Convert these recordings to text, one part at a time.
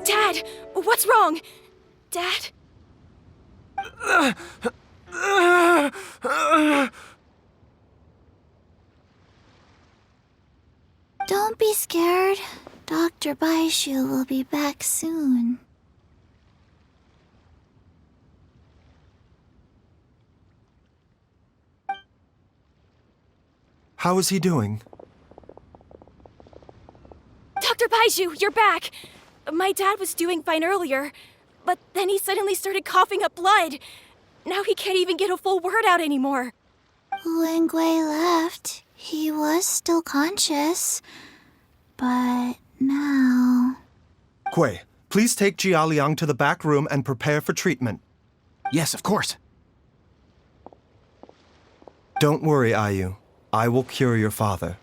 Dad, what's wrong? Dad? Don't be scared. Dr. Baishu will be back soon. How is he doing? Dr. Baishu, you're back! My dad was doing fine earlier, but then he suddenly started coughing up blood. Now he can't even get a full word out anymore. When Gui left, he was still conscious. But now... Gui, please take Jialiang to the back room and prepare for treatment. Yes, of course. Don't worry, Ayu. I will cure your father.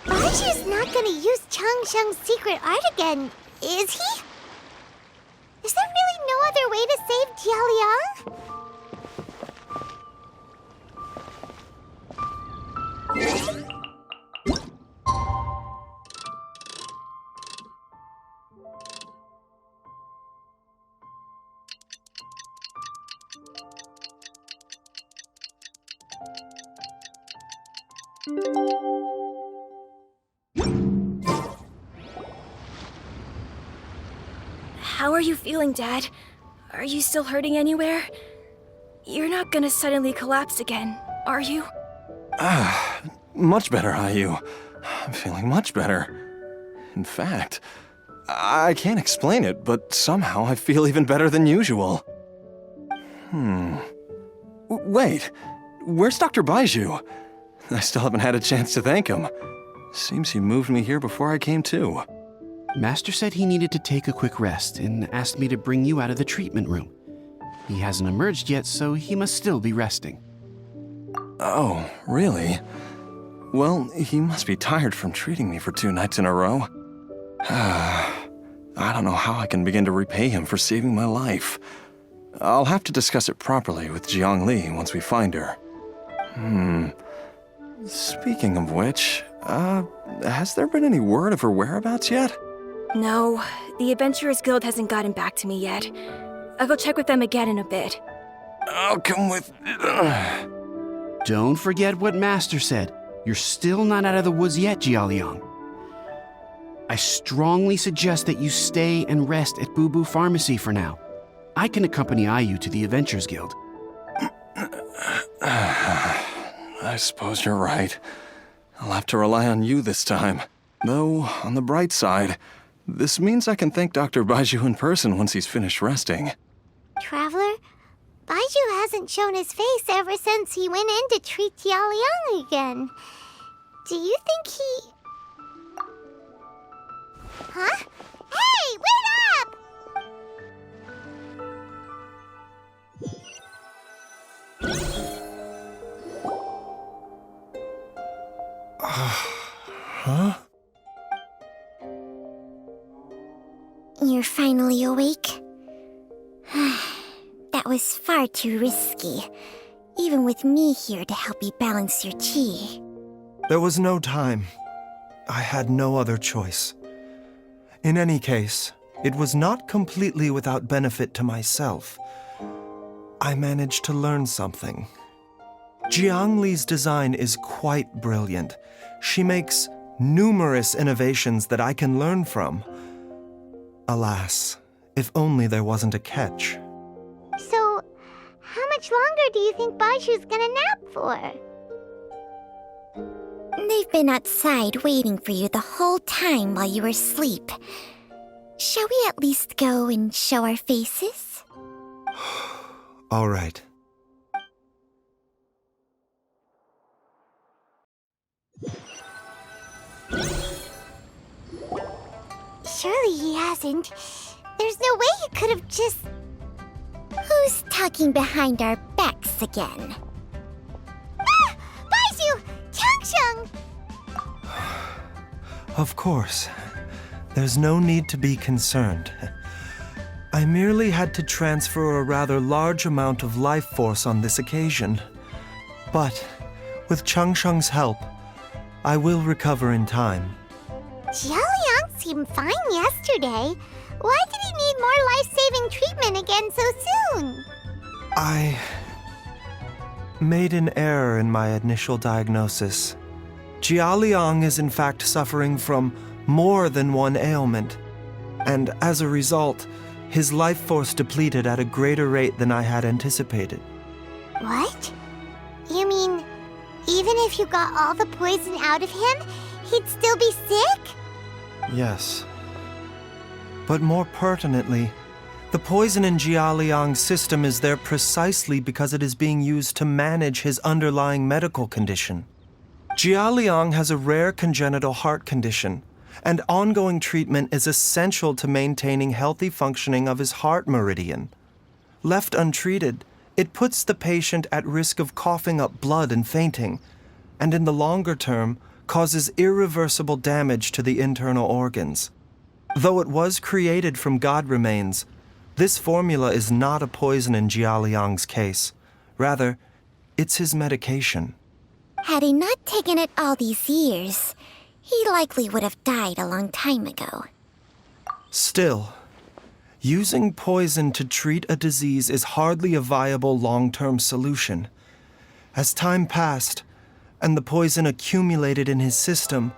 Baishu's not gonna use Changsheng's secret art again, is he? Is there really no other way to save Jialiang? How are you feeling, Dad? Are you still hurting anywhere? You're not gonna suddenly collapse again, are you? Much better, Ayu. I'm feeling much better. In fact, I can't explain it, but somehow I feel even better than usual. Wait, where's Dr. Baishu? I still haven't had a chance to thank him. Seems he moved me here before I came to. Master said he needed to take a quick rest and asked me to bring you out of the treatment room. He hasn't emerged yet, so he must still be resting. Oh, really? Well, he must be tired from treating me for 2 nights in a row. I don't know how I can begin to repay him for saving my life. I'll have to discuss it properly with Jiang Li once we find her. Speaking of which, has there been any word of her whereabouts yet? No, the Adventurers Guild hasn't gotten back to me yet. I'll go check with them again in a bit. I'll come with... Don't forget what Master said. You're still not out of the woods yet, Jialiang. I strongly suggest that you stay and rest at Boo Boo Pharmacy for now. I can accompany Ayu to the Adventurers Guild. I suppose you're right. I'll have to rely on you this time. Though, on the bright side, this means I can thank Dr. Baishu in person once he's finished resting. Traveler, Baishu hasn't shown his face ever since he went in to treat Jialiang again. Do you think he... Huh? Hey, wait up! Huh? You're finally awake? That was far too risky, even with me here to help you balance your chi. There was no time. I had no other choice. In any case, it was not completely without benefit to myself. I managed to learn something. Jiang Li's design is quite brilliant. She makes numerous innovations that I can learn from. Alas, if only there wasn't a catch. So, how much longer do you think Baishu's gonna nap for? They've been outside waiting for you the whole time while you were asleep. Shall we at least go and show our faces? All right. Surely he hasn't. There's no way he could have just... Who's talking behind our backs again? Ah! Baizhu! Changsheng! Of course. There's no need to be concerned. I merely had to transfer a rather large amount of life force on this occasion. But, with Changsheng's help, I will recover in time. Jialiang seemed fine yesterday. Why did he need more life-saving treatment again so soon? I made an error in my initial diagnosis. Jialiang is in fact suffering from more than one ailment, and as a result, his life force depleted at a greater rate than I had anticipated. What? You mean, even if you got all the poison out of him, he'd still be sick? Yes. But more pertinently, the poison in Jialiang's system is there precisely because it is being used to manage his underlying medical condition. Jialiang has a rare congenital heart condition, and ongoing treatment is essential to maintaining healthy functioning of his heart meridian. Left untreated, it puts the patient at risk of coughing up blood and fainting, and in the longer term, causes irreversible damage to the internal organs. Though it was created from God remains, this formula is not a poison in Jialiang's case. Rather, it's his medication. Had he not taken it all these years, he likely would have died a long time ago. Still, using poison to treat a disease is hardly a viable long-term solution. As time passed, and the poison accumulated in his system,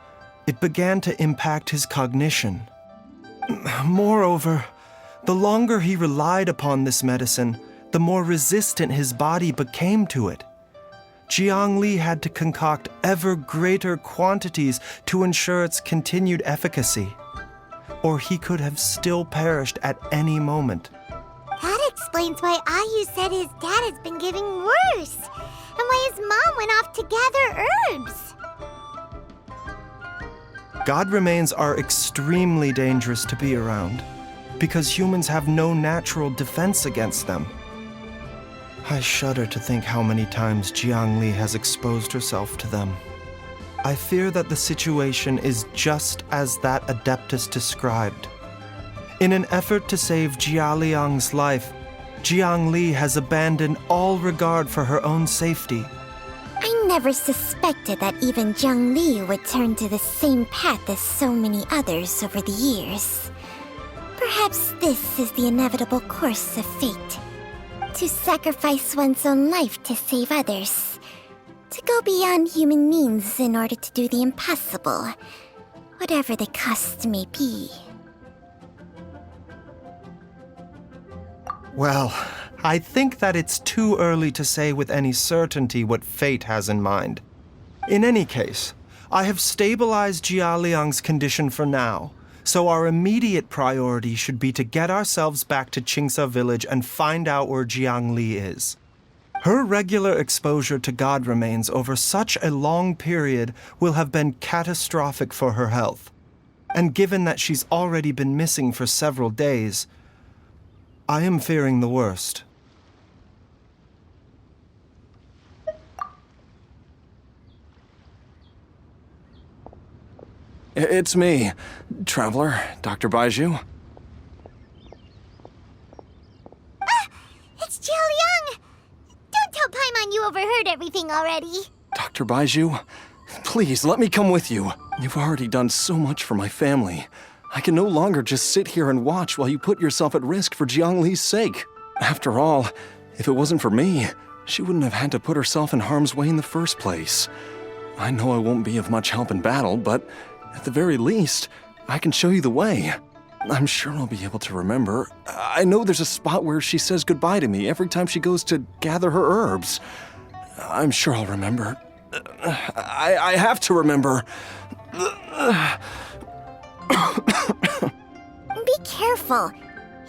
it began to impact his cognition. Moreover, the longer he relied upon this medicine, the more resistant his body became to it. Jiang Li had to concoct ever greater quantities to ensure its continued efficacy, or he could have still perished at any moment. That explains why Ayu said his dad has been getting worse, and why his mom went off to gather herbs. God remains are extremely dangerous to be around, because humans have no natural defense against them. I shudder to think how many times Jiang Li has exposed herself to them. I fear that the situation is just as that Adeptus described. In an effort to save Jialiang's life, Jiang Li has abandoned all regard for her own safety. I never suspected that even Jiang Li would turn to the same path as so many others over the years. Perhaps this is the inevitable course of fate. To sacrifice one's own life to save others. To go beyond human means in order to do the impossible, whatever the cost may be. Well, I think that it's too early to say with any certainty what fate has in mind. In any case, I have stabilized Jialiang's condition for now, so our immediate priority should be to get ourselves back to Qingsa village and find out where Jiang Li is. Her regular exposure to God remains over such a long period will have been catastrophic for her health. And given that she's already been missing for several days, I am fearing the worst. It's me, Traveler, Dr. Baizhu. Ah! It's Jialiang! Don't tell Paimon you overheard everything already. Dr. Baizhu, please let me come with you. You've already done so much for my family. I can no longer just sit here and watch while you put yourself at risk for Jiang Li's sake. After all, if it wasn't for me, she wouldn't have had to put herself in harm's way in the first place. I know I won't be of much help in battle, but at the very least, I can show you the way. I'm sure I'll be able to remember. I know there's a spot where she says goodbye to me every time she goes to gather her herbs. I'm sure I'll remember. I have to remember. Be careful.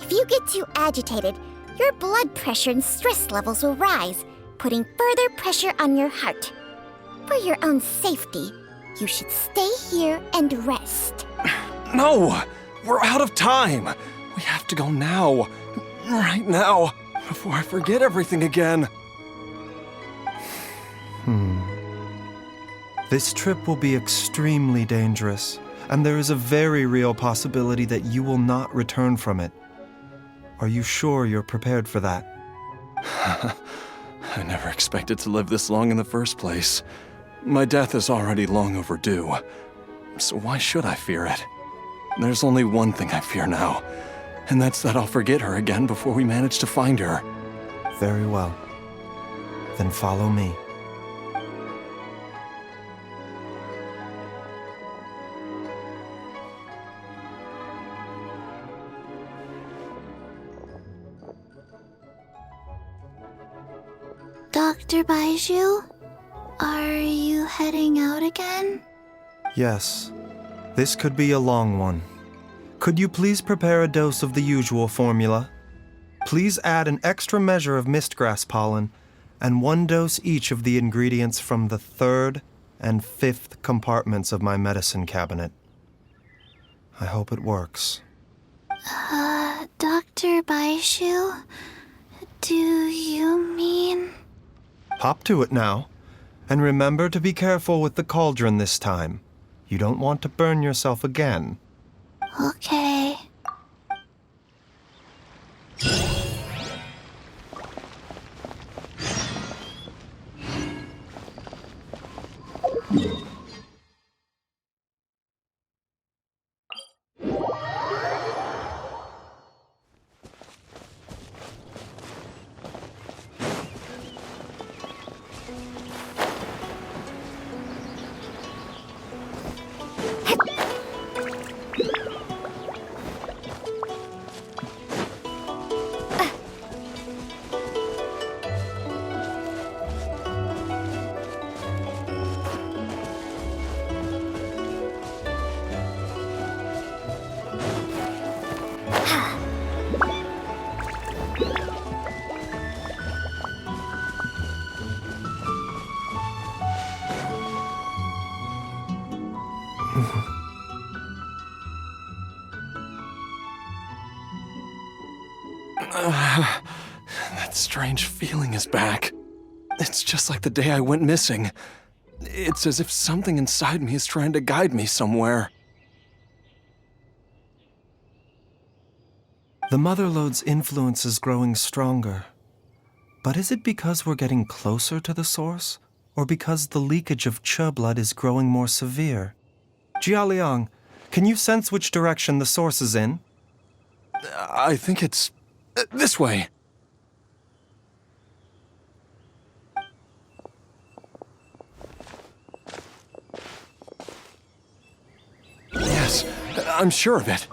If you get too agitated, your blood pressure and stress levels will rise, putting further pressure on your heart. For your own safety, you should stay here and rest. No! We're out of time. We have to go now. Right now. Before I forget everything again. This trip will be extremely dangerous, and there is a very real possibility that you will not return from it. Are you sure you're prepared for that? I never expected to live this long in the first place. My death is already long overdue. So why should I fear it? There's only one thing I fear now, and that's that I'll forget her again before we manage to find her. Very well. Then follow me. Dr. Baiju, are you heading out again? Yes. This could be a long one. Could you please prepare a dose of the usual formula? Please add an extra measure of mistgrass pollen and 1 dose each of the ingredients from the 3rd and 5th compartments of my medicine cabinet. I hope it works. Dr. Baiju, do you mean... Hop to it now. And remember to be careful with the cauldron this time. You don't want to burn yourself again. Okay. That strange feeling is back. It's just like the day I went missing. It's as if something inside me is trying to guide me somewhere. The Motherlode's influence is growing stronger. But is it because we're getting closer to the source? Or because the leakage of Che blood is growing more severe? Jialiang, can you sense which direction the source is in? I think it's this way. Yes, I'm sure of it.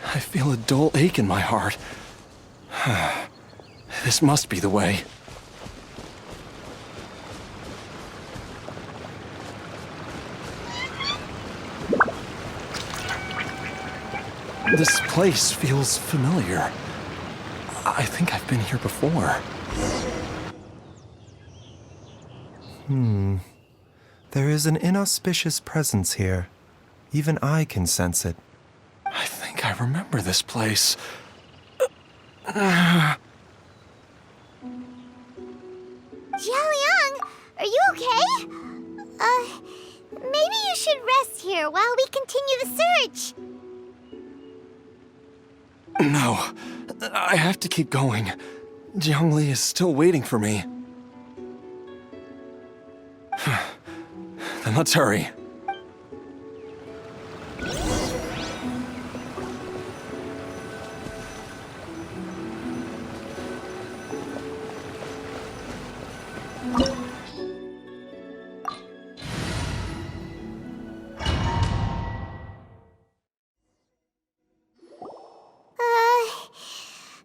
I feel a dull ache in my heart. This must be the way. This place feels familiar. I think I've been here before. There is an inauspicious presence here. Even I can sense it. I think I remember this place. Jialiang, are you okay? Maybe you should rest here while we continue the search. No, I have to keep going. Jiangli is still waiting for me. Then let's hurry.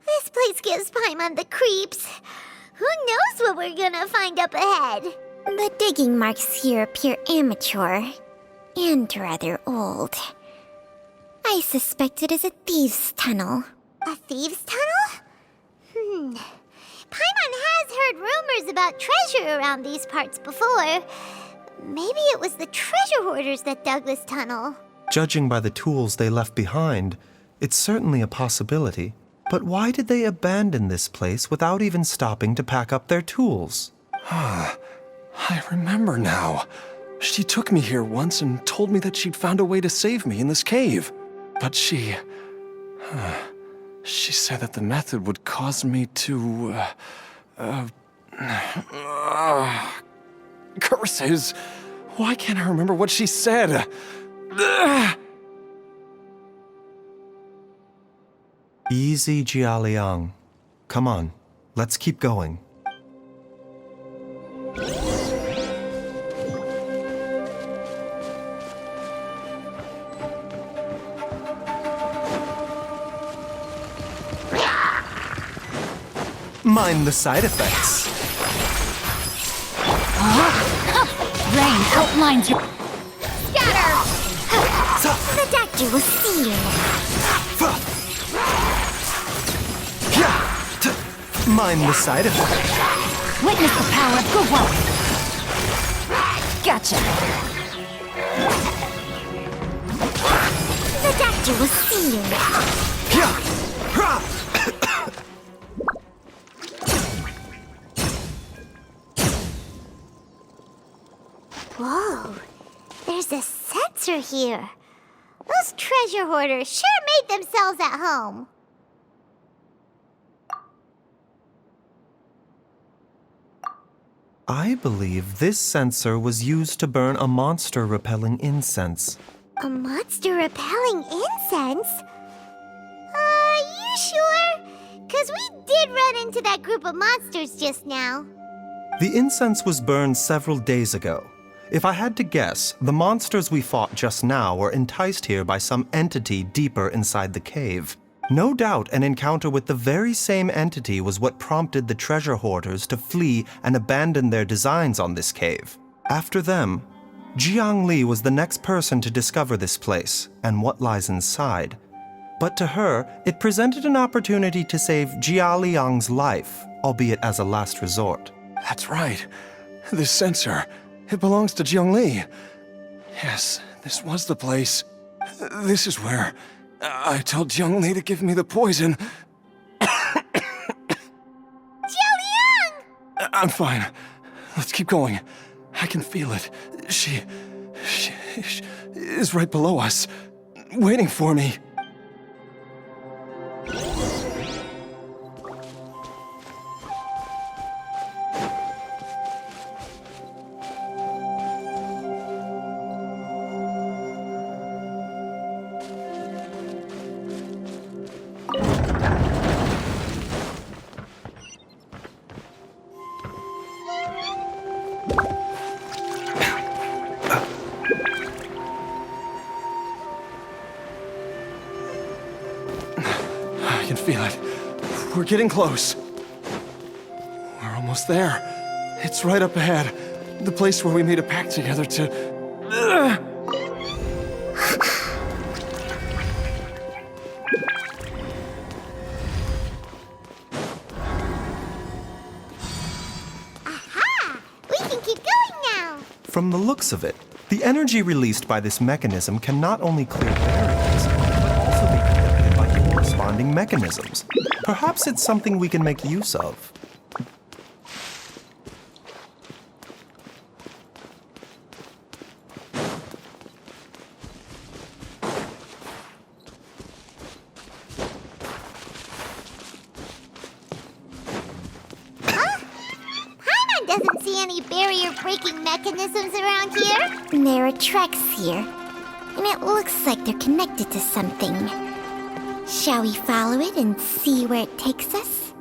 This place gives Paimon the creeps. Who knows what we're gonna find up ahead? The digging marks here appear amateur and rather old. I suspect it is a thieves' tunnel. A thieves' tunnel? Paimon has heard rumors about treasure around these parts before. Maybe it was the treasure hoarders that dug this tunnel. Judging by the tools they left behind, it's certainly a possibility. But why did they abandon this place without even stopping to pack up their tools? I remember now. She took me here once and told me that she'd found a way to save me in this cave. But she said that the method would cause me to, curses! Why can't I remember what she said? Easy, Jialiang. Come on, let's keep going. Mind the side effects. Rain outlines your... The doctor will see you now. Mind the side effects. Witness the power of good work. Gotcha. The doctor will see you now. Whoa, there's a sensor here. Those treasure hoarders sure made themselves at home. I believe this sensor was used to burn a monster-repelling incense. A monster repelling incense? You sure? 'Cause we did run into that group of monsters just now. The incense was burned several days ago. If I had to guess, the monsters we fought just now were enticed here by some entity deeper inside the cave. No doubt an encounter with the very same entity was what prompted the treasure hoarders to flee and abandon their designs on this cave. After them, Jiang Li was the next person to discover this place and what lies inside. But to her, it presented an opportunity to save Jia Liang's life, albeit as a last resort. That's right. This sensor, it belongs to Jiang Li. Yes, this was the place. This is where I told Jiang Li to give me the poison. Jialiang! I'm fine. Let's keep going. I can feel it. She is right below us, waiting for me. I can feel it. We're getting close. We're almost there. It's right up ahead. The place where we made a pact together to... Aha! We can keep going now. From the looks of it, the energy released by this mechanism can not only clear barriers, but also be conducted by corresponding mechanisms. Perhaps it's something we can make use of. Paimon doesn't see any barrier-breaking mechanisms around here. There are tracks here, and it looks like they're connected to something. Shall we follow it and see where it takes us?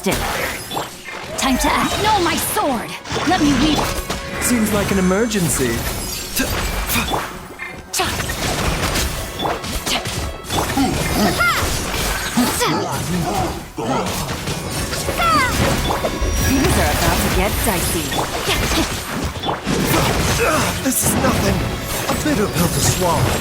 exhausted. Time to act. No, my sword! Let me weave it. Seems like an emergency. Things are about to get dicey. This is nothing. A bitter pill to swallow.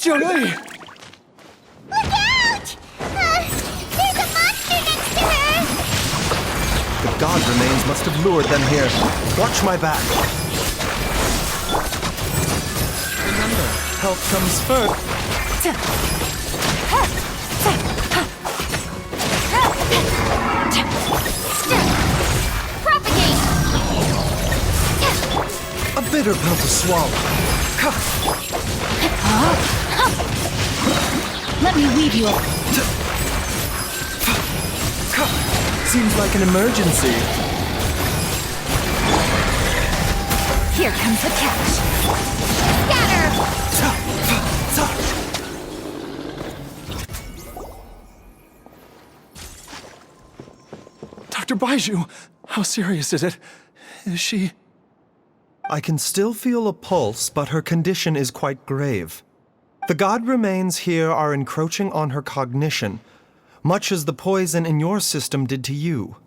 Jolie! Look out! There's a monster next to her! The god remains must have lured them here. Watch my back. Remember, health comes first. Propagate! A bitter pill to swallow. Let me weave you up. Seems like an emergency. Here comes the catch. Scatter! Dr. Baiju, how serious is it? Is she... I can still feel a pulse, but her condition is quite grave. The god remains here are encroaching on her cognition, much as the poison in your system did to you.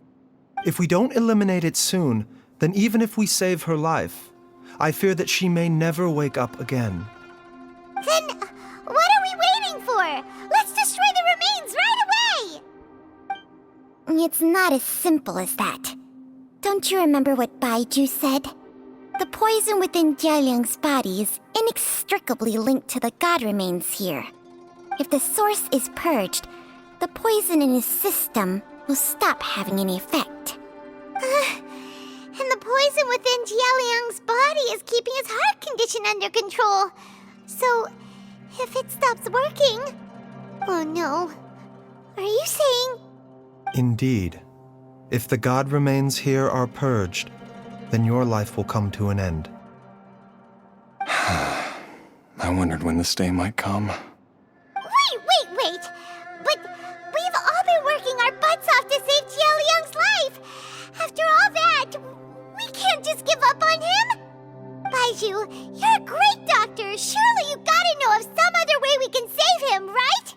If we don't eliminate it soon, then even if we save her life, I fear that she may never wake up again. Then what are we waiting for? Let's destroy the remains right away! It's not as simple as that. Don't you remember what Baiju said? The poison within Jialiang's body is inextricably linked to the god remains here. If the source is purged, the poison in his system will stop having any effect. And the poison within Jialiang's body is keeping his heart condition under control. So, if it stops working... Oh no. Are you saying... Indeed. If the god remains here are purged, then your life will come to an end. I wondered when this day might come. Wait! But we've all been working our butts off to save Jialiang's life! After all that, we can't just give up on him! Baiju, you're a great doctor! Surely you gotta know of some other way we can save him, right?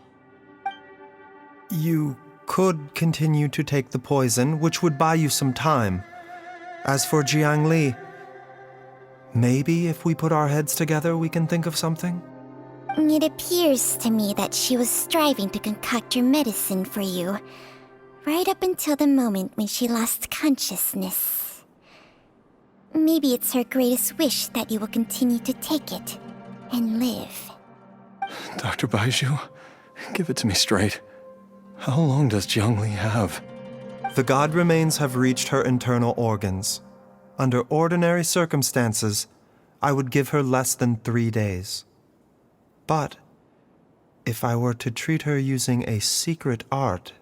You could continue to take the poison, which would buy you some time. As for Jiang Li, Maybe if we put our heads together, we can think of something? It appears to me that she was striving to concoct your medicine for you, right up until the moment when she lost consciousness. Maybe it's her greatest wish that you will continue to take it and live. Dr. Baizhu, give it to me straight. How long does Jiangli have? The god remains have reached her internal organs. Under ordinary circumstances, I would give her less than 3 days. But if I were to treat her using a secret art...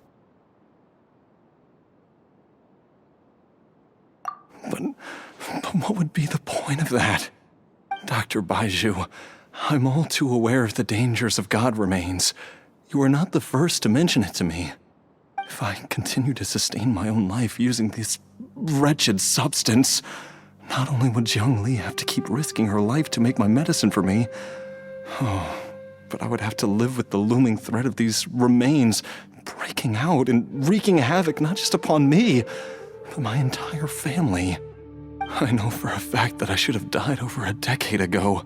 But what would be the point of that? Dr. Baizhu, I'm all too aware of the dangers of god remains. You are not the first to mention it to me. If I continue to sustain my own life using this wretched substance, not only would Jiangli have to keep risking her life to make my medicine for me, but I would have to live with the looming threat of these remains breaking out and wreaking havoc not just upon me, but my entire family. I know for a fact that I should have died over a decade ago.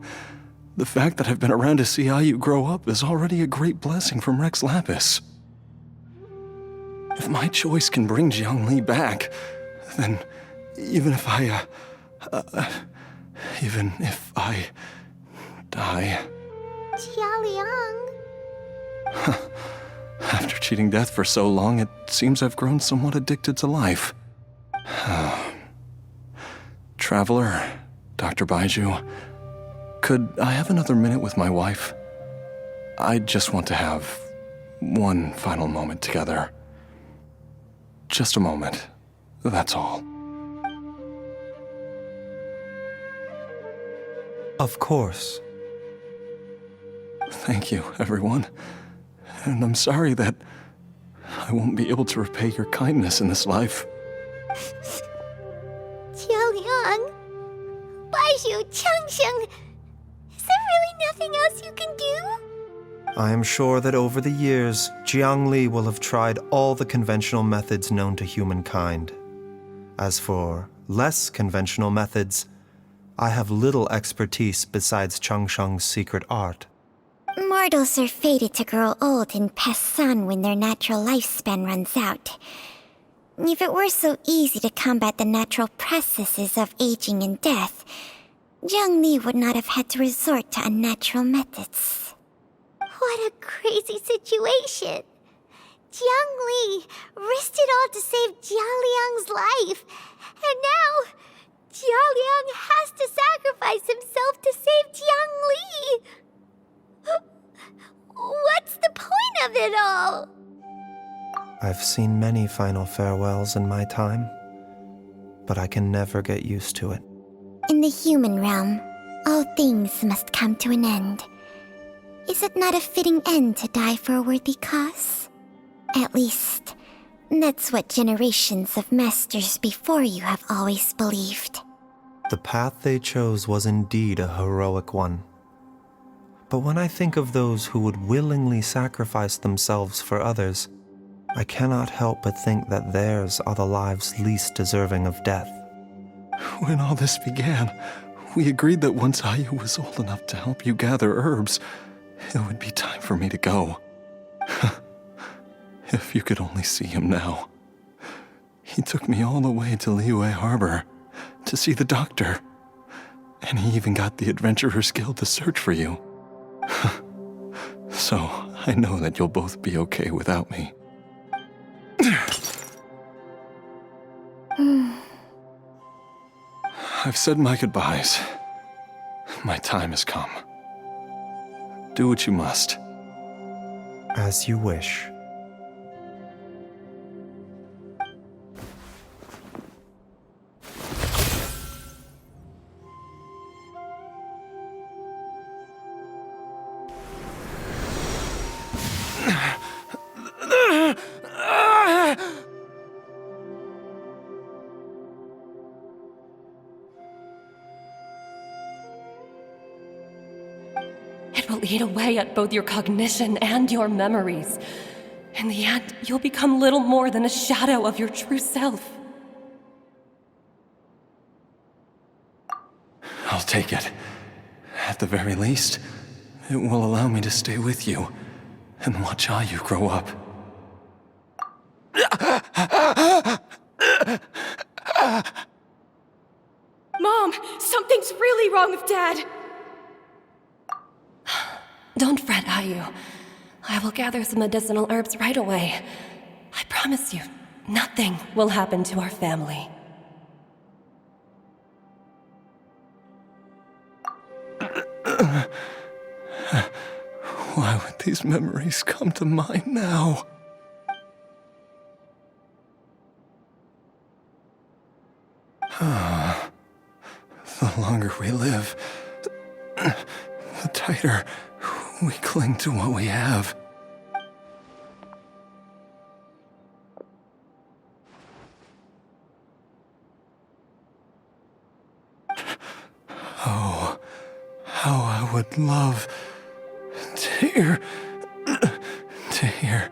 The fact that I've been around to see Ayu grow up is already a great blessing from Rex Lapis. If my choice can bring Jiangli back, then even if I die... Jialiang. After cheating death for so long, it seems I've grown somewhat addicted to life. Traveler, Dr. Baizhu, could I have another minute with my wife? I just want to have one final moment together. Just a moment, that's all. Of course. Thank you, everyone. And I'm sorry that I won't be able to repay your kindness in this life. Jialiang. Baizhu, Changsheng. Is there really nothing else you can do? I am sure that over the years, Jiangli will have tried all the conventional methods known to humankind. As for less conventional methods, I have little expertise besides Changsheng's secret art. Mortals are fated to grow old and pass on when their natural lifespan runs out. If it were so easy to combat the natural processes of aging and death, Jiangli would not have had to resort to unnatural methods. What a crazy situation. Jiangli risked it all to save Jialiang's life. And now, Jialiang has to sacrifice himself to save Jiangli. What's the point of it all? I've seen many final farewells in my time, but I can never get used to it. In the human realm, all things must come to an end. Is it not a fitting end to die for a worthy cause? At least, that's what generations of masters before you have always believed. The path they chose was indeed a heroic one. But when I think of those who would willingly sacrifice themselves for others, I cannot help but think that theirs are the lives least deserving of death. When all this began, we agreed that once Ayu was old enough to help you gather herbs, it would be time for me to go. If you could only see him now. He took me all the way to Liyue Harbor to see the doctor. And he even got the Adventurers Guild to search for you. So, I know that you'll both be okay without me. I've said my goodbyes. My time has come. Do what you must. As you wish. It will eat away at both your cognition and your memories. In the end, you'll become little more than a shadow of your true self. I'll take it. At the very least, it will allow me to stay with you and watch how you grow up. Mom, something's really wrong with Dad. Don't fret, Ayu. I will gather some medicinal herbs right away. I promise you, nothing will happen to our family. Why would these memories come to mind now? The longer we live, the tighter we cling to what we have. Oh, how I would love to hear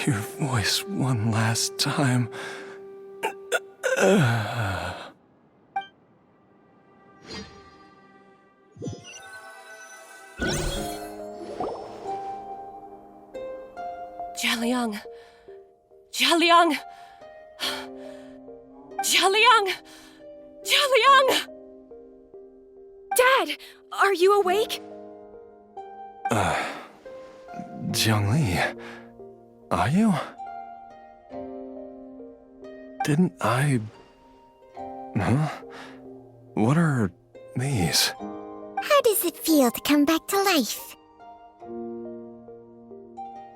your voice one last time. Jialiang! Jialiang! Jialiang! Jialiang! Dad, are you awake? Zhongli, are you? Didn't I... Huh? What are these? How does it feel to come back to life?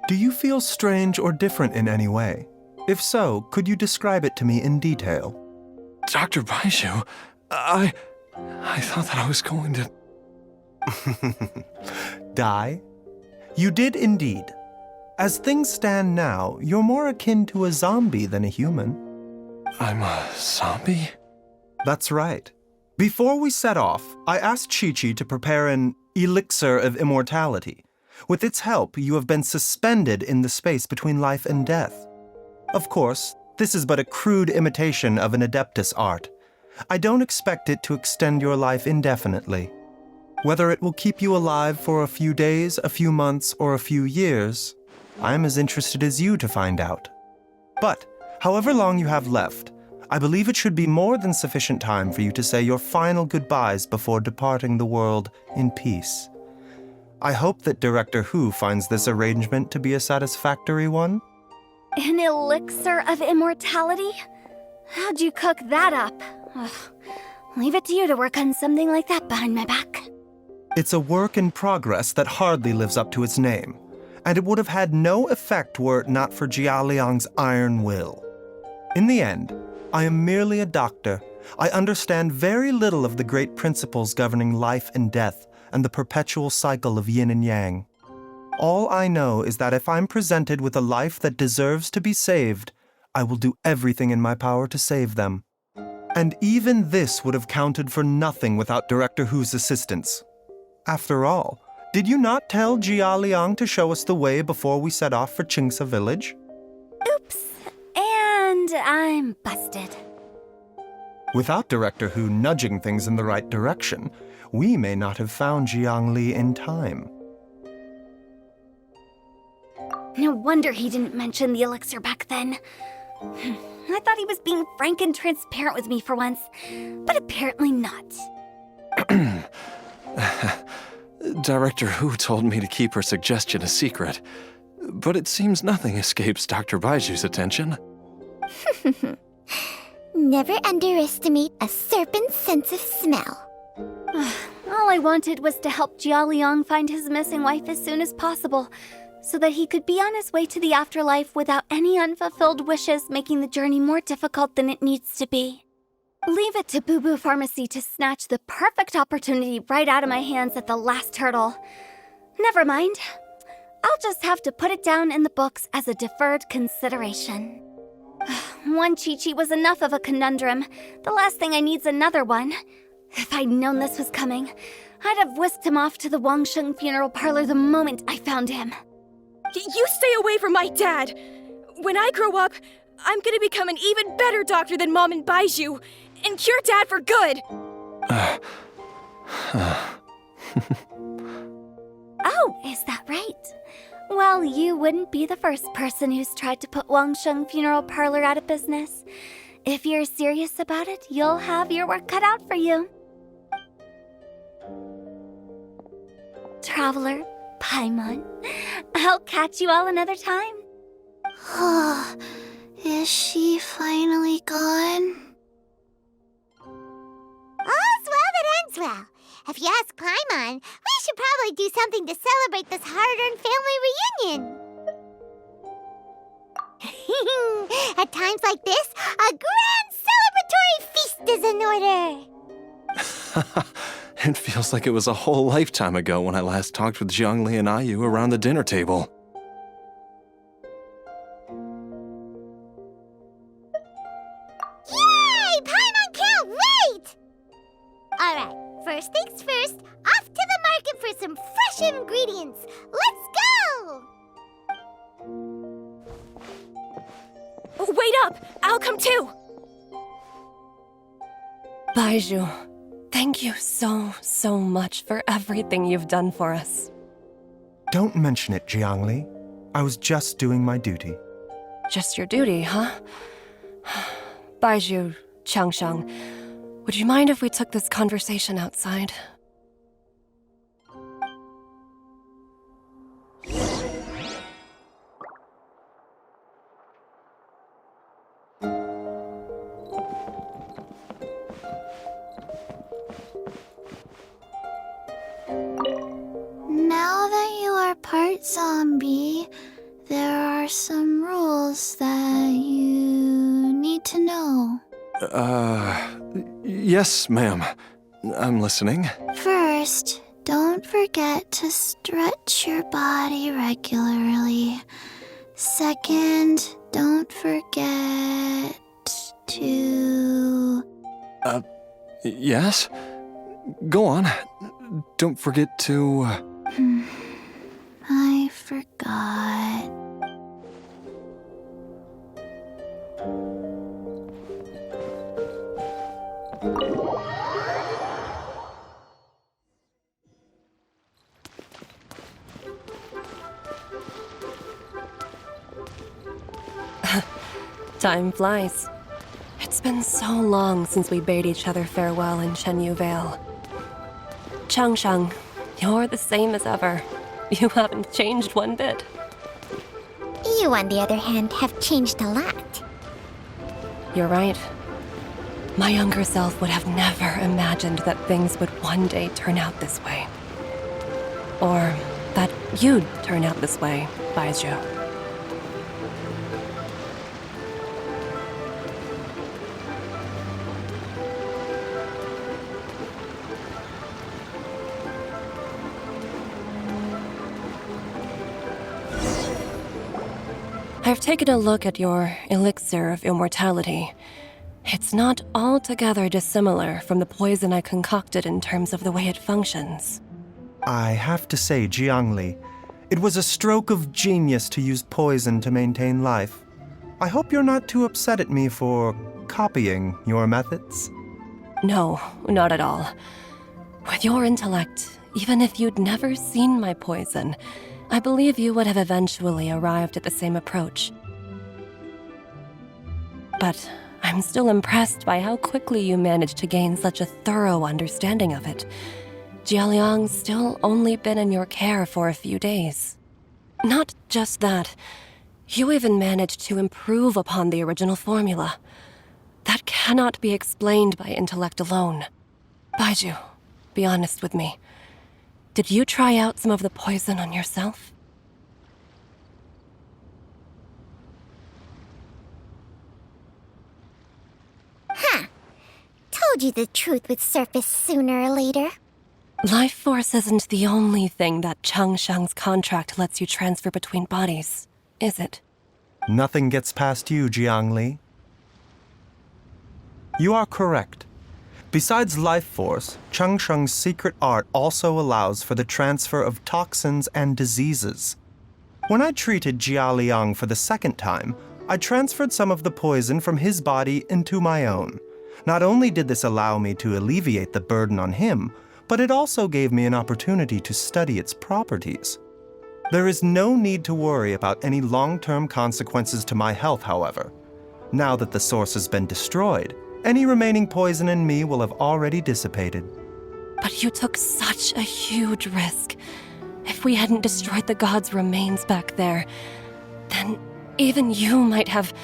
Do you feel strange or different in any way? If so, could you describe it to me in detail? Dr. Baishu, I thought that I was going to... Die? You did indeed. As things stand now, you're more akin to a zombie than a human. I'm a zombie? That's right. Before we set off, I asked Chi-Chi to prepare an elixir of immortality. With its help, you have been suspended in the space between life and death. Of course, this is but a crude imitation of an Adeptus art. I don't expect it to extend your life indefinitely. Whether it will keep you alive for a few days, a few months, or a few years, I'm as interested as you to find out. But, however long you have left, I believe it should be more than sufficient time for you to say your final goodbyes before departing the world in peace. I hope that Director Hu finds this arrangement to be a satisfactory one. An elixir of immortality? How'd you cook that up? Ugh. Leave it to you to work on something like that behind my back. It's a work in progress that hardly lives up to its name, and it would have had no effect were it not for Jialiang's iron will. In the end, I am merely a doctor. I understand very little of the great principles governing life and death and the perpetual cycle of yin and yang. All I know is that if I'm presented with a life that deserves to be saved, I will do everything in my power to save them. And even this would have counted for nothing without Director Hu's assistance. After all, did you not tell Jialiang to show us the way before we set off for Qingsa village? Oops. And I'm busted. Without Director Hu nudging things in the right direction, we may not have found Jiangli in time. No wonder he didn't mention the elixir back then. I thought he was being frank and transparent with me for once, but apparently not. Director Hu told me to keep her suggestion a secret, but it seems nothing escapes Dr. Baiju's attention. Never underestimate a serpent's sense of smell. All I wanted was to help Jialiang find his missing wife as soon as possible, so that he could be on his way to the afterlife without any unfulfilled wishes making the journey more difficult than it needs to be. Leave it to Boo Boo Pharmacy to snatch the perfect opportunity right out of my hands at the last hurdle. Never mind. I'll just have to put it down in the books as a deferred consideration. One Chi-Chi was enough of a conundrum. The last thing I need's another one. If I'd known this was coming, I'd have whisked him off to the Wangsheng funeral parlor the moment I found him. You stay away from my dad! When I grow up, I'm gonna become an even better doctor than Mom and Baiju, and cure Dad for good! Oh, is that right? Well, you wouldn't be the first person who's tried to put Wangsheng Funeral Parlor out of business. If you're serious about it, you'll have your work cut out for you. Traveler, Paimon, I'll catch you all another time. Is she finally gone? All's well that ends well. If you ask Paimon, we should probably do something to celebrate this hard-earned family reunion. At times like this, a grand celebratory feast is in order. It feels like it was a whole lifetime ago when I last talked with Zhongli and Ayu around the dinner table. Yay! Paimon can't wait! Alright, first things first, off to the market for some fresh ingredients. Let's go! Wait up! I'll come too! Baizhu, thank you so much for everything you've done for us. Don't mention it, Jiangli. I was just doing my duty. Just your duty, huh? Baizhu, Changsheng, would you mind if we took this conversation outside? Now that you are part zombie, there are some rules that you need to know. Yes, ma'am. I'm listening. First, don't forget to stretch your body regularly. Second, don't forget to... Yes? Go on. Don't forget to... I forgot. Time flies. It's been so long since we bade each other farewell in Shenyu Vale. Changsheng, you're the same as ever. You haven't changed one bit. You, on the other hand, have changed a lot. You're right. My younger self would have never imagined that things would one day turn out this way. Or that you'd turn out this way, Baizhu. I've taken a look at your elixir of immortality. It's not altogether dissimilar from the poison I concocted in terms of the way it functions. I have to say, Jiangli, it was a stroke of genius to use poison to maintain life. I hope you're not too upset at me for copying your methods. No, not at all. With your intellect, even if you'd never seen my poison, I believe you would have eventually arrived at the same approach. But I'm still impressed by how quickly you managed to gain such a thorough understanding of it. Jialiang's still only been in your care for a few days. Not just that, you even managed to improve upon the original formula. That cannot be explained by intellect alone. Baizhu, be honest with me. Did you try out some of the poison on yourself? Huh. Told you the truth would surface sooner or later. Life force isn't the only thing that Changsheng's contract lets you transfer between bodies, is it? Nothing gets past you, Jiangli. You are correct. Besides life force, Changsheng's secret art also allows for the transfer of toxins and diseases. When I treated Jia Liang for the second time, I transferred some of the poison from his body into my own. Not only did this allow me to alleviate the burden on him, but it also gave me an opportunity to study its properties. There is no need to worry about any long-term consequences to my health, however. Now that the source has been destroyed, any remaining poison in me will have already dissipated. But you took such a huge risk. If we hadn't destroyed the god's remains back there, then even you might have...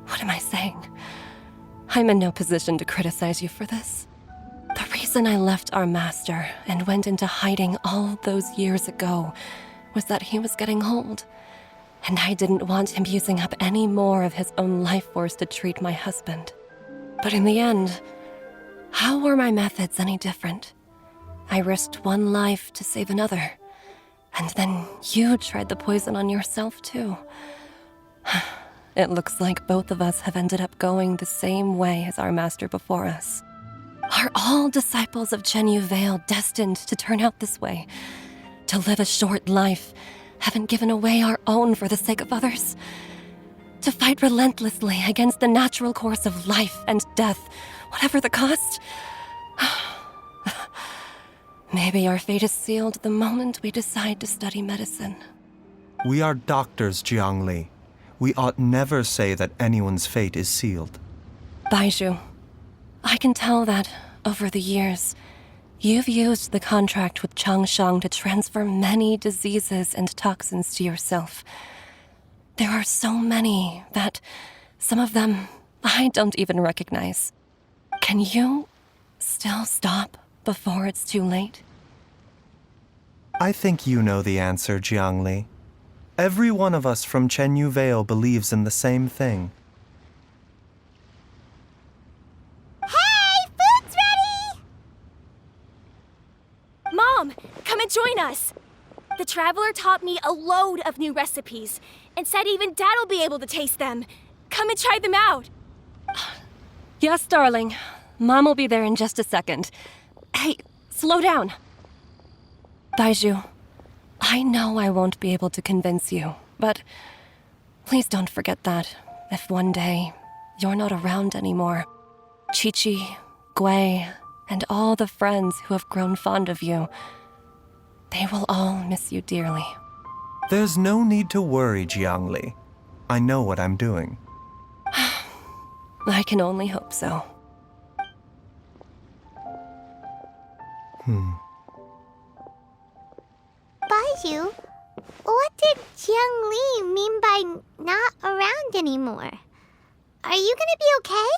What am I saying? I'm in no position to criticize you for this. The reason I left our master and went into hiding all those years ago was that he was getting old, and I didn't want him using up any more of his own life force to treat my husband. But in the end, how were my methods any different? I risked one life to save another, and then you tried the poison on yourself too. It looks like both of us have ended up going the same way as our master before us. Are all disciples of Chenyu Vale destined to turn out this way? To live a short life, having given away our own for the sake of others? To fight relentlessly against the natural course of life and death, whatever the cost? Maybe our fate is sealed the moment we decide to study medicine. We are doctors, Jiangli. We ought never say that anyone's fate is sealed. Baizhu, I can tell that, over the years, you've used the contract with Changshang to transfer many diseases and toxins to yourself. There are so many that, some of them, I don't even recognize. Can you still stop before it's too late? I think you know the answer, Jiangli. Every one of us from Chenyu Vale believes in the same thing. Hey, food's ready! Mom, come and join us. The Traveler taught me a load of new recipes and said even Dad'll be able to taste them. Come and try them out. Yes, darling. Mom will be there in just a second. Hey, slow down. Baizhu, I know I won't be able to convince you, but please don't forget that if one day you're not around anymore, Chi-Chi, Gui, and all the friends who have grown fond of you, they will all miss you dearly. There's no need to worry, Jiangli. I know what I'm doing. I can only hope so. Baizhu, what did Jiang Li mean by not around anymore? Are you gonna be okay?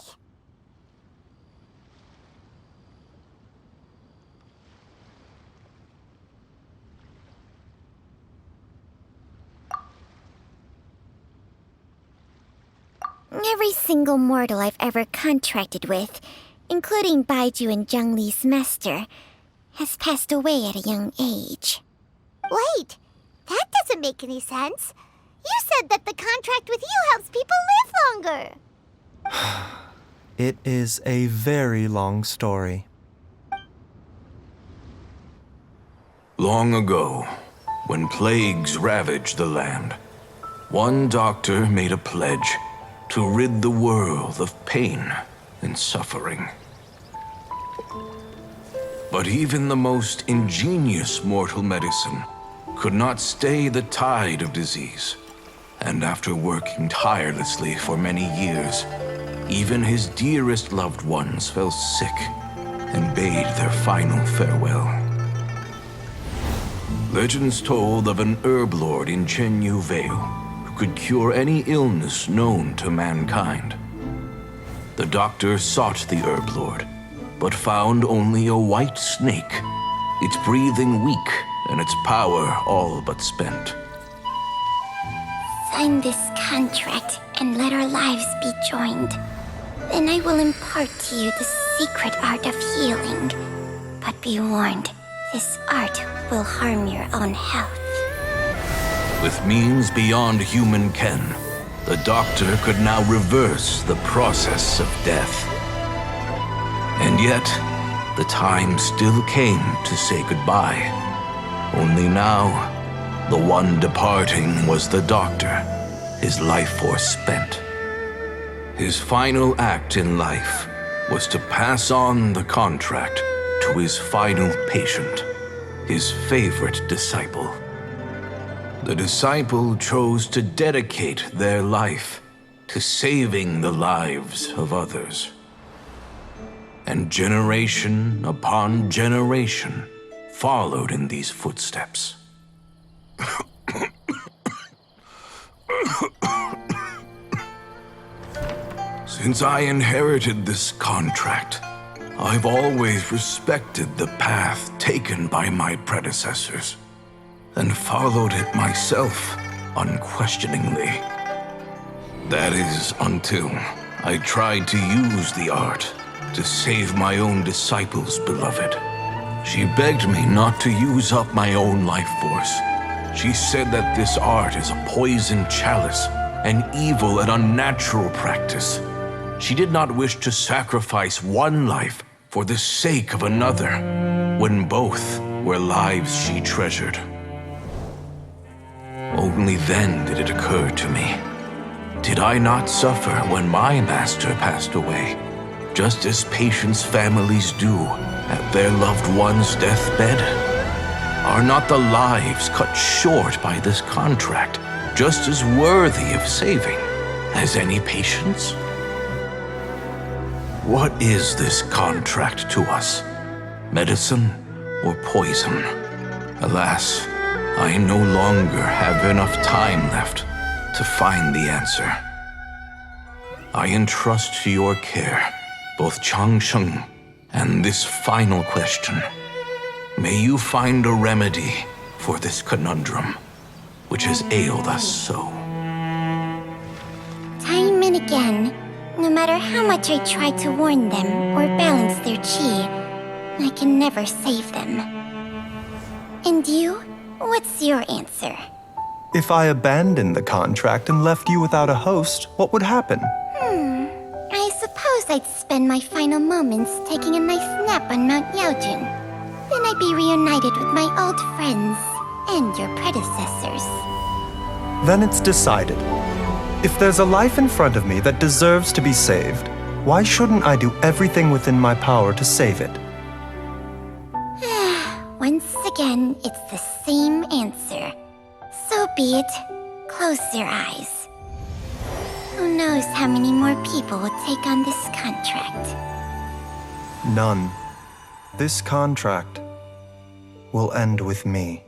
Every single mortal I've ever contracted with, including Baizhu and Zhang Li's master, has passed away at a young age. Wait, that doesn't make any sense. You said that the contract with you helps people live longer. It is a very long story. Long ago, when plagues ravaged the land, one doctor made a pledge to rid the world of pain and suffering. But even the most ingenious mortal medicine could not stay the tide of disease. And after working tirelessly for many years, even his dearest loved ones fell sick and bade their final farewell. Legends told of an herb lord in Chenyu Vale who could cure any illness known to mankind. The doctor sought the herb lord, but found only a white snake, its breathing weak and its power all but spent. Sign this contract and let our lives be joined. Then I will impart to you the secret art of healing. But be warned, this art will harm your own health. With means beyond human ken, the doctor could now reverse the process of death. And yet, the time still came to say goodbye. Only now, the one departing was the doctor, his life force spent. His final act in life was to pass on the contract to his final patient, his favorite disciple. The disciple chose to dedicate their life to saving the lives of others. And generation upon generation followed in these footsteps. Since I inherited this contract, I've always respected the path taken by my predecessors and followed it myself unquestioningly. That is until I tried to use the art to save my own disciple's beloved. She begged me not to use up my own life force. She said that this art is a poison chalice, an evil and unnatural practice. She did not wish to sacrifice one life for the sake of another, when both were lives she treasured. Only then did it occur to me, did I not suffer when my master passed away, just as patients' families do at their loved one's deathbed? Are not the lives cut short by this contract just as worthy of saving as any patients? What is this contract to us? Medicine or poison? Alas, I no longer have enough time left to find the answer. I entrust to your care both Changsheng and this final question. May you find a remedy for this conundrum, which has ailed us so. Time and again, no matter how much I try to warn them or balance their chi, I can never save them. And you? What's your answer? If I abandoned the contract and left you without a host, what would happen? I suppose I'd spend my final moments taking a nice nap on Mount Yaojin. Then I'd be reunited with my old friends and your predecessors. Then it's decided. If there's a life in front of me that deserves to be saved, why shouldn't I do everything within my power to save it? Once again, it's the same answer. So be it. Close your eyes. Who knows how many more people will take on this contract? None. This contract will end with me.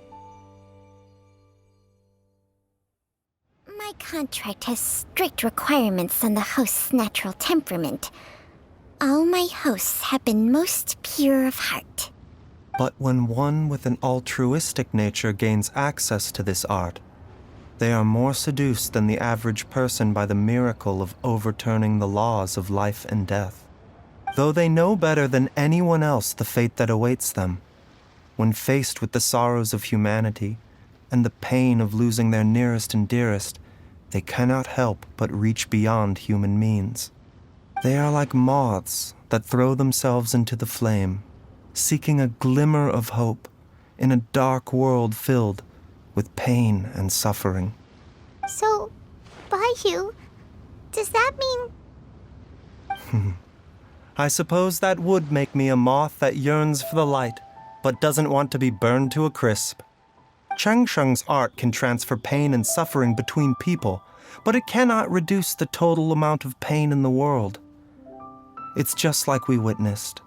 My contract has strict requirements on the host's natural temperament. All my hosts have been most pure of heart. But when one with an altruistic nature gains access to this art, they are more seduced than the average person by the miracle of overturning the laws of life and death. Though they know better than anyone else the fate that awaits them, when faced with the sorrows of humanity and the pain of losing their nearest and dearest, they cannot help but reach beyond human means. They are like moths that throw themselves into the flame, seeking a glimmer of hope in a dark world filled with pain and suffering. So, Baihu, does that mean... I suppose that would make me a moth that yearns for the light, but doesn't want to be burned to a crisp. Changsheng's art can transfer pain and suffering between people, but it cannot reduce the total amount of pain in the world. It's just like we witnessed.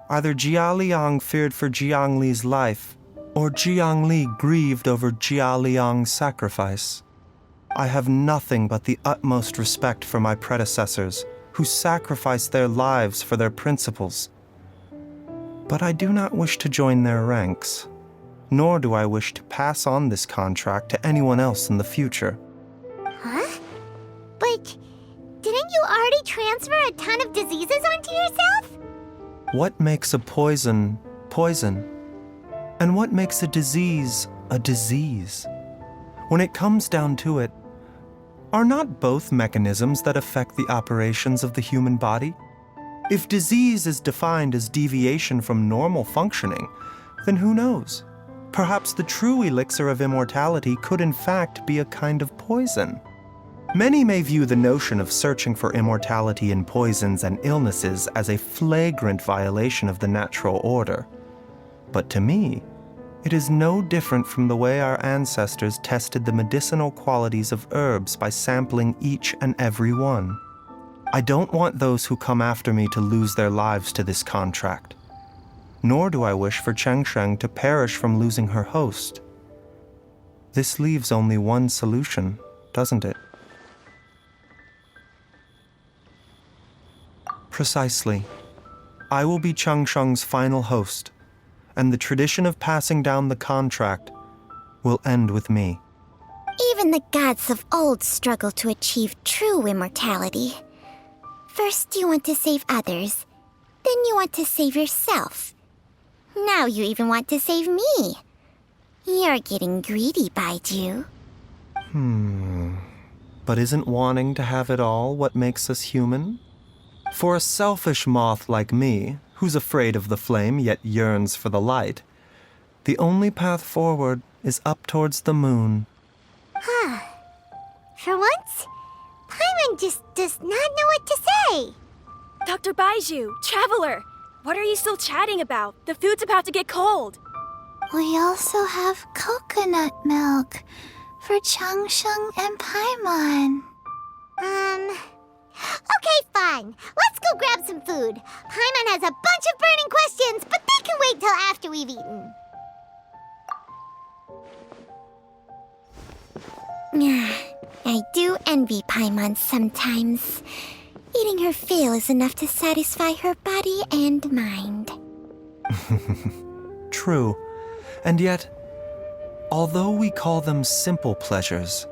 Either Jia Liang feared for Jiang Li's life, or Jiang Li grieved over Jia Liang's sacrifice. I have nothing but the utmost respect for my predecessors, who sacrificed their lives for their principles. But I do not wish to join their ranks, nor do I wish to pass on this contract to anyone else in the future. Huh? But didn't you already transfer a ton of diseases onto yourself? What makes a poison, poison? And what makes a disease, a disease? When it comes down to it, are not both mechanisms that affect the operations of the human body? If disease is defined as deviation from normal functioning, then who knows? Perhaps the true elixir of immortality could in fact be a kind of poison. Many may view the notion of searching for immortality in poisons and illnesses as a flagrant violation of the natural order. But to me, it is no different from the way our ancestors tested the medicinal qualities of herbs by sampling each and every one. I don't want those who come after me to lose their lives to this contract. Nor do I wish for Chengsheng to perish from losing her host. This leaves only one solution, doesn't it? Precisely. I will be Chengsheng's final host, and the tradition of passing down the contract will end with me. Even the gods of old struggle to achieve true immortality. First you want to save others, then you want to save yourself. Now you even want to save me. You're getting greedy, Baiju. But isn't wanting to have it all what makes us human? For a selfish moth like me, who's afraid of the flame yet yearns for the light, the only path forward is up towards the moon. For once, Paimon just does not know what to say. Dr. Baiju, Traveler, what are you still chatting about? The food's about to get cold. We also have coconut milk for Changsheng and Paimon. Okay, fine. Let's go grab some food. Paimon has a bunch of burning questions, but they can wait till after we've eaten. I do envy Paimon sometimes. Eating her fill is enough to satisfy her body and mind. True. And yet, although we call them simple pleasures,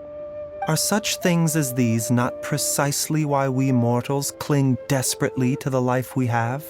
are such things as these not precisely why we mortals cling desperately to the life we have?